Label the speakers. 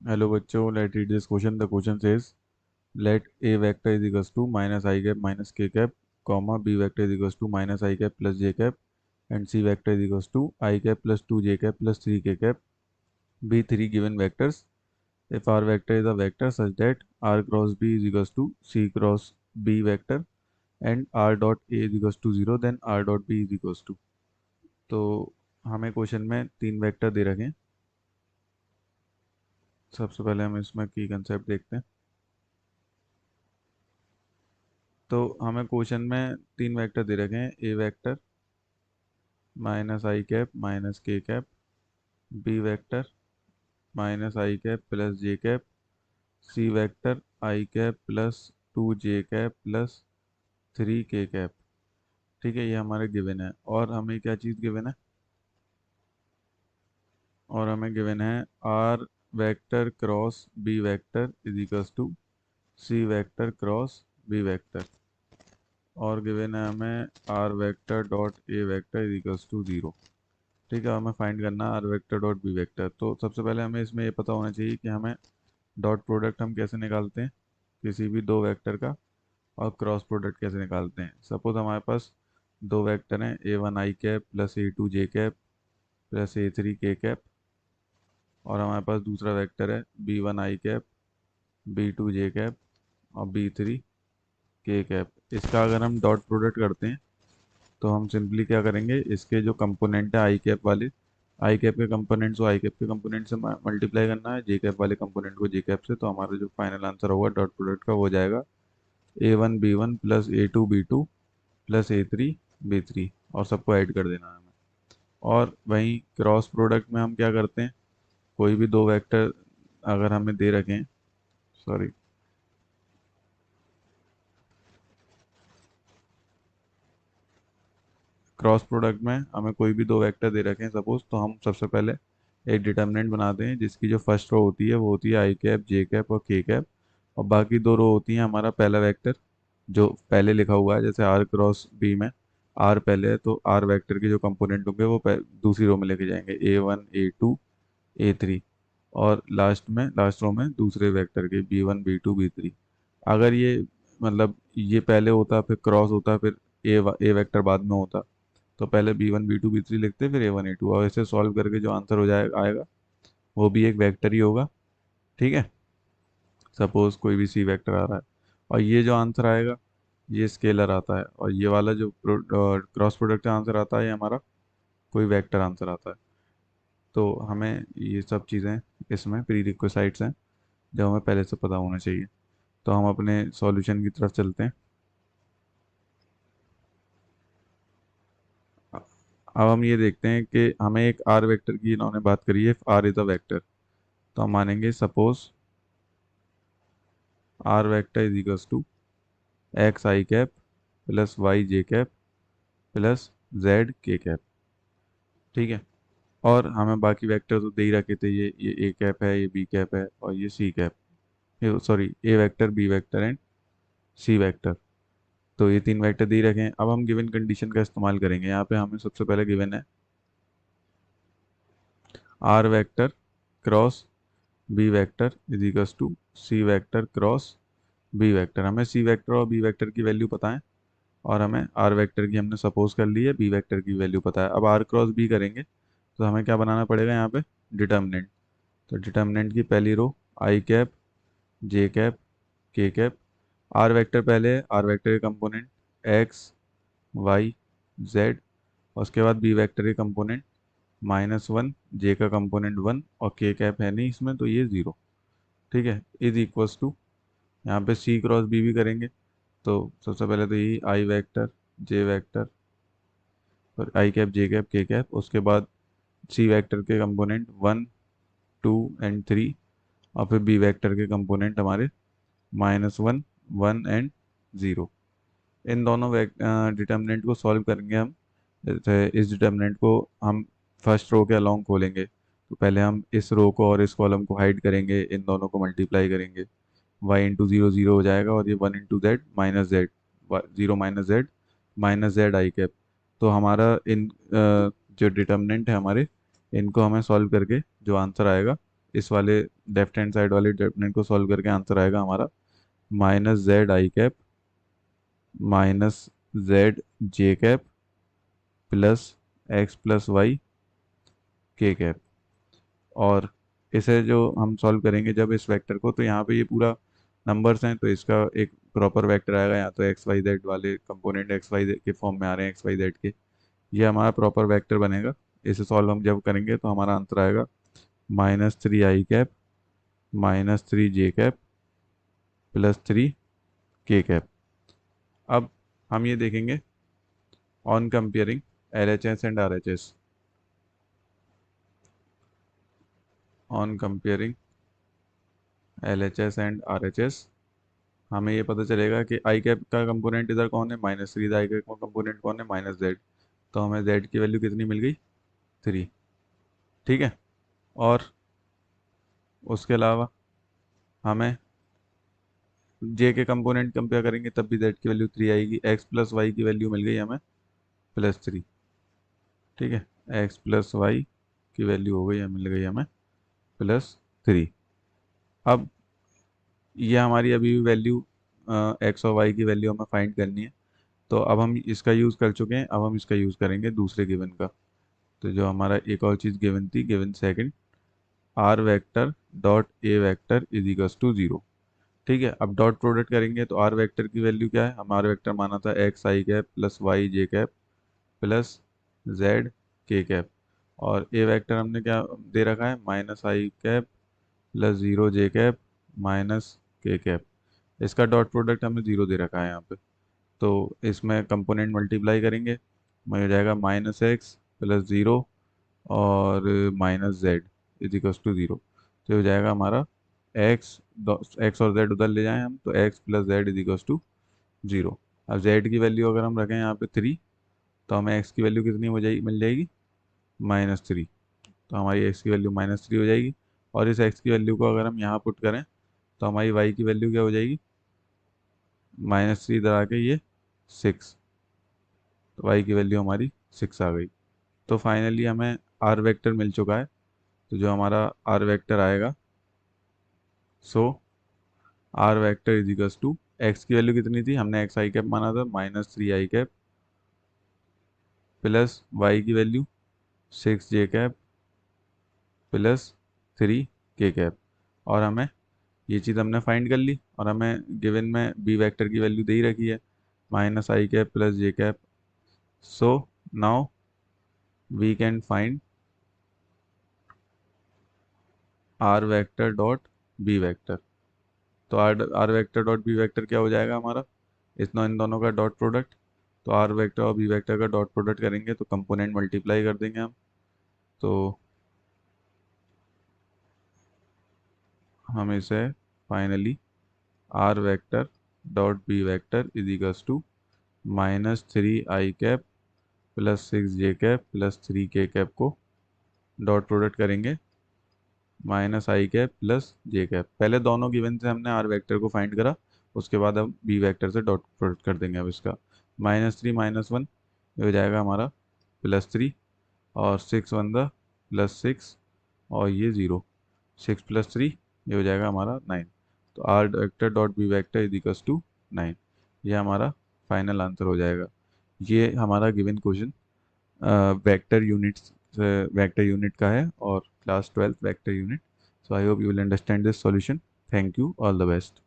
Speaker 1: Hello बच्चों, let read this question. The question says let A vector is equals to minus I cap minus K cap comma B vector is equals to minus I cap plus J cap and C vector is equals to I cap plus two J cap plus three के cap. Be three given vectors. If R vector is a vector such that R cross B is equals to C cross b vector and r dot a is equals to zero, then r dot b is equals to. तो हमें question में तीन vector दे रखे हैं. सबसे पहले हम इसमें की कंसेप्ट देखते हैं. तो हमें क्वेश्चन में तीन वेक्टर दे रखे हैं. ए वेक्टर माइनस आई cap minus K cap, B vector minus आई कैप प्लस जे कैप, सी वेक्टर आई cap plus two J cap plus three के कैप. ठीक है, ये हमारे गिवन है. और हमें क्या चीज़ गिवन है? और हमें गिवन है r vector cross b vector is equals to c vector cross b vector. और गिवन है हमें r vector dot a vector is equals to zero. ठीक है, हमें फाइंड करना है r vector dot B vector. तो सबसे पहले हमें इसमें ये पता होना चाहिए कि हमें डॉट प्रोडक्ट हम कैसे निकालते हैं किसी भी दो वेक्टर का, और क्रॉस प्रोडक्ट कैसे निकालते हैं. सपोज हमारे पास दो वेक्टर हैं, A one I cap plus A two J cap plus A three के कैप, और हमारे पास दूसरा वेक्टर है B one I cap B two J cap और बी थ्री के कैप. इसका अगर हम डॉट प्रोडक्ट करते हैं तो हम सिंपली क्या करेंगे, इसके जो कंपोनेंट है आई कैप वाले, आई कैप के कंपोनेंट्स को आई कैप के कंपोनेंट से मल्टीप्लाई करना है, जे कैप वाले कंपोनेंट को जे कैप से. तो हमारा जो फाइनल आंसर होगा डॉट प्रोडक्ट का वो हो जाएगा A one B one plus A two B two plus A three B three, और सबको ऐड कर देना है हमें. और वहीं क्रॉस प्रोडक्ट में हम क्या करते हैं, कोई भी दो वेक्टर अगर हमें दे रखें, सॉरी, क्रॉस प्रोडक्ट में हमें कोई भी दो वेक्टर दे रखे हैं सपोज, तो हम सबसे पहले एक डिटर्मिनेंट बनाते हैं जिसकी जो फर्स्ट रो होती है वो होती है आई कैप जे कैप और के कैप, और बाकी दो रो होती हैं हमारा पहला वेक्टर जो पहले लिखा हुआ है. जैसे आर क्रॉस बी में आर पहले है तो आर वेक्टर के जो कंपोनेंट होंगे वो दूसरी रो में लेके जाएंगे, A one A two A three, और लास्ट में लास्ट रो में दूसरे वेक्टर के B one B two B three. अगर ये मतलब ये पहले होता फिर क्रॉस होता फिर ए वेक्टर बाद में होता, तो पहले b one B two B three लिखते फिर ए वन ए टू, और इसे सॉल्व करके जो आंसर हो जाएगा आएगा वो भी एक वेक्टर ही होगा. ठीक है, सपोज कोई भी सी वेक्टर आ रहा है और ये जो आंसर आएगा ये स्केलर आता है, और ये वाला जो क्रॉस प्रोडक्ट का आंसर आता है ये हमारा कोई वेक्टर आंसर आता है. तो हमें ये सब चीज़ें इसमें प्री रिक्विसाइट्स हैं जो हमें पहले से पता होना चाहिए. तो हम अपने सॉल्यूशन की तरफ चलते हैं. अब हम ये देखते हैं कि हमें एक आर वेक्टर की इन्होंने बात करी है, आर इज अ वेक्टर. तो हम मानेंगे suppose r vector is equals to x I cap plus y j cap plus z k cap. ठीक है, और हमें बाकी वेक्टर तो दे ही रखे थे, ये ए कैप है, ये बी कैप है और ये सी कैप, ये sorry a vector b vector and C vector. तो ये तीन वेक्टर दे ही रखे हैं. अब हम गिवन कंडीशन का इस्तेमाल करेंगे. यहाँ पे हमें सबसे पहले गिवन है r vector cross b vector is equals to c vector cross b vector. हमें सी वेक्टर और बी वेक्टर की वैल्यू पता है, और हमें आर वेक्टर की हमने सपोज कर ली है, बी वेक्टर की वैल्यू पता है. अब आर क्रॉस बी करेंगे तो हमें क्या बनाना पड़ेगा यहाँ पे, डिटर्मिनेंट. तो डिटर्मिनेंट की पहली रो आई cap J cap K cap. Are vector पहले है, आर वेक्टर के कंपोनेंट एक्स वाई जेड, और उसके बाद बी वेक्टर के कंपोनेंट माइनस वन, जे का कंपोनेंट वन, और के कैप है नहीं इसमें तो ये ज़ीरो. ठीक है, इज इक्वल्स टू यहाँ पे सी क्रॉस बी भी करेंगे. तो सबसे पहले तो यही आई वेक्टर जे वेक्टर और I cap J cap K cap, उसके बाद सी वेक्टर के component one two and three, और फिर बी वेक्टर के कंपोनेंट हमारे minus one one and zero. इन दोनों डिटर्मिनेंट को सॉल्व करेंगे हम. जैसे इस डिटर्मिनेंट को हम फर्स्ट रो के अलोंग खोलेंगे, तो पहले हम इस रो को और इस कॉलम को हाइड करेंगे, इन दोनों को मल्टीप्लाई करेंगे, वाई इंटू ज़ीरो ज़ीरो हो जाएगा, और ये one into Z minus Z, zero minus z i cap. तो हमारा इन जो डिटर्मिनेंट है हमारे, इनको हमें सॉल्व करके जो आंसर आएगा इस वाले लेफ्ट हैंड साइड वाले डिटर्मिनेंट को सॉल्व करके आंसर आएगा हमारा minus z i cap minus z j cap plus x plus y k cap. और इसे जो हम सॉल्व करेंगे जब इस वेक्टर को, तो यहाँ पे ये पूरा नंबर्स हैं, तो इसका एक प्रॉपर वेक्टर आएगा। यहाँ तो एक्स वाई जेड वाले कंपोनेंट एक्स वाई के फॉर्म में आ रहे हैं, एक्स वाई जेड के, ये हमारा प्रॉपर वेक्टर बनेगा। इसे सॉल्व हम जब करेंगे तो हमारा आंसर आएगा माइनस थ्री आई कैप माइनस थ्री जे कैप प्लस थ्री के कैप। अब हम ये देखेंगे on comparing L H S and R H S. On comparing L H S and R H S हमें ये पता चलेगा कि आई कैप का कंपोनेंट इधर कौन है, माइनस थ्री। आई कैप का कंपोनेंट कौन है, माइनस जेड। तो हमें जेड की वैल्यू कितनी मिल गई, थ्री। ठीक है। और उसके अलावा हमें जे के कंपोनेंट कंपेयर करेंगे तब भी जेड की वैल्यू थ्री आएगी। एक्स प्लस वाई की वैल्यू मिल गई हमें प्लस थ्री। ठीक है, एक्स प्लस वाई की वैल्यू हो गई, मिल गई हमें प्लस थ्री। अब ये हमारी अभी भी वैल्यू एक्स और वाई की वैल्यू हमें फाइंड करनी है। तो अब हम इसका यूज़ कर चुके हैं, अब हम इसका यूज़ करेंगे दूसरे गिवन का। तो जो हमारा एक और चीज़ गिवन थी, given second, r vector dot a vector is equals to zero. ठीक है, अब डॉट प्रोडक्ट करेंगे तो आर वेक्टर की वैल्यू क्या है, हम आर वेक्टर माना था एक्स आई cap plus y j cap plus z k cap. और ए वेक्टर हमने क्या दे रखा है, माइनस आई कैप प्लस ज़ीरो जे कैप माइनस के कैप। इसका डॉट प्रोडक्ट हमें ज़ीरो दे रखा है यहाँ पे। तो इसमें कंपोनेंट मल्टीप्लाई करेंगे, हो जाएगा माइनस एक्स प्लस ज़ीरो और minus z is equals to zero. तो हो जाएगा हमारा एक्स, एक्स और जेड उधर ले जाएं हम, तो x plus z is equals to zero. अब जेड की वैल्यू अगर हम रखें यहाँ पे थ्री, तो हमें एक्स की वैल्यू कितनी हो जाएगी, मिल जाएगी माइनस थ्री। तो हमारी एक्स की वैल्यू माइनस थ्री हो जाएगी। और इस एक्स की वैल्यू को अगर हम यहाँ पुट करें तो हमारी वाई की वैल्यू क्या हो जाएगी, माइनस थ्री इधर आके ये सिक्स। तो वाई की वैल्यू हमारी सिक्स आ गई। तो फाइनली हमें आर वेक्टर मिल चुका है। तो जो हमारा आर वेक्टर आएगा, so R vector is equals to, X की वैल्यू कितनी थी, हमने एक्स आई कैप माना था, माइनस थ्री आई कैप प्लस वाई की वैल्यू सिक्स जे कैप प्लस थ्री के कैप। और हमें ये चीज़ हमने फाइंड कर ली, और हमें गिवन में बी वेक्टर की वैल्यू दे ही रखी है, minus I cap plus J cap. So now we can find R vector dot B vector. तो are vector dot B vector क्या हो जाएगा हमारा, इन दोनों का डॉट प्रोडक्ट। तो आर वेक्टर और बी वेक्टर का डॉट प्रोडक्ट करेंगे तो कंपोनेंट मल्टीप्लाई कर देंगे हम। तो हम इसे finally r vector dot B vector is equals to minus three I cap plus six J cap plus three के कैप को डॉट प्रोडक्ट करेंगे, माइनस आई कैप प्लस जे कैप। पहले दोनों गिवन से हमने आर वेक्टर को फाइंड करा, उसके बाद हम बी वेक्टर से डॉट प्रोडक्ट कर देंगे। अब इसका माइनस थ्री माइनस वन, ये हो जाएगा हमारा प्लस थ्री, और six one the plus six, और ये ज़ीरो, सिक्स प्लस थ्री, ये हो जाएगा हमारा नाइन। तो are vector dot B vector is equals to nine. ये हमारा फाइनल आंसर हो जाएगा। ये हमारा given question vector units, vector unit का है, और class twelfth vector unit. So I hope you will understand this solution. Thank you, all the best.